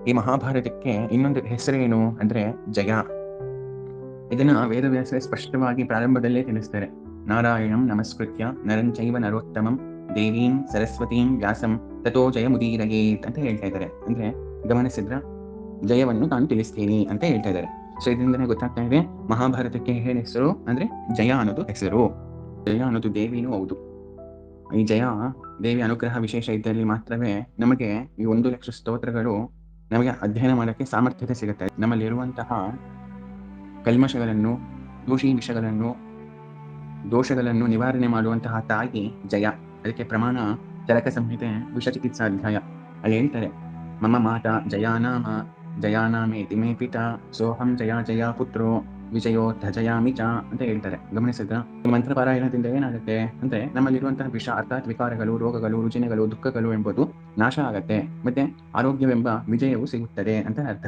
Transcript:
ಈ ಮಹಾಭಾರತಕ್ಕೆ ಇನ್ನೊಂದು ಹೆಸರೇನು ಅಂದರೆ ಜಯ. ಇದನ್ನ ವೇದವ್ಯಾಸರೇ ಸ್ಪಷ್ಟವಾಗಿ ಪ್ರಾರಂಭದಲ್ಲೇ ತಿಳಿಸ್ತಾರೆ. ನಾರಾಯಣಂ ನಮಸ್ಕೃತ್ಯ ನರಂಚೈವ ನರೋತ್ತಮಂ ದೇವೀಂ ಸರಸ್ವತೀಂ ವ್ಯಾಸಂ ತಥೋ ಜಯಮುದೀರಯೇತ್ ಅಂತ ಹೇಳ್ತಾ ಇದ್ದಾರೆ. ಅಂದ್ರೆ ಗಮನಿಸಿದ್ರ ಜಯವನ್ನು ನಾನು ತಿಳಿಸ್ತೀನಿ ಅಂತ ಹೇಳ್ತಾ ಇದ್ದಾರೆ. ಸೊ ಇದರಿಂದನೇ ಗೊತ್ತಾಗ್ತಾ ಇದೆ ಮಹಾಭಾರತಕ್ಕೆ ಏನ್ ಹೆಸರು ಅಂದ್ರೆ ಜಯ ಅನ್ನೋದು ಹೆಸರು. ಜಯ ಅನ್ನೋದು ದೇವಿನೂ ಹೌದು. ಈ ಜಯ ದೇವಿ ಅನುಗ್ರಹ ವಿಶೇಷ ಇದ್ದಲ್ಲಿ ಮಾತ್ರವೇ ನಮಗೆ ಈ 1,00,000 ಸ್ತೋತ್ರಗಳು ನಮಗೆ ಅಧ್ಯಯನ ಮಾಡೋಕ್ಕೆ ಸಾಮರ್ಥ್ಯತೆ ಸಿಗುತ್ತೆ. ನಮ್ಮಲ್ಲಿರುವಂತಹ ಕಲ್ಮಶಗಳನ್ನು, ದೋಷಗಳನ್ನು ನಿವಾರಣೆ ಮಾಡುವಂತಹ ತಾಯಿ ಜಯ. ಅದಕ್ಕೆ ಪ್ರಮಾಣ ಚರಕ ಸಂಹಿತೆ ವಿಷಚಿಕಿತ್ಸಾಧ್ಯಾಯ. ಅಲ್ಲಿ ಹೇಳ್ತಾರೆ, ಮಮ ಮಾತಾ ಜಯಾನಾಮೇತಿ ಮೇ ಪಿತಾ ಸೋಹಂ ಜಯ ಪುತ್ರೋ ವಿಜಯೋತ್ಥಜಯಾಮಿ ಚ ಅಂತ ಹೇಳ್ತಾರೆ. ಗಮನಿಸಿದ್ರ ಮಂತ್ರ ಪಾರಾಯಣದಿಂದ ಏನಾಗುತ್ತೆ ಅಂದ್ರೆ ನಮ್ಮಲ್ಲಿರುವಂತಹ ವಿಷ ಅರ್ಥಾತ್ ವಿಕಾರಗಳು, ರೋಗಗಳು, ರುಜಿನಗಳು, ದುಃಖಗಳು ಎಂಬುದು ನಾಶ ಆಗತ್ತೆ, ಮತ್ತೆ ಆರೋಗ್ಯವೆಂಬ ವಿಜಯವು ಸಿಗುತ್ತದೆ ಅಂತ ಅರ್ಥ.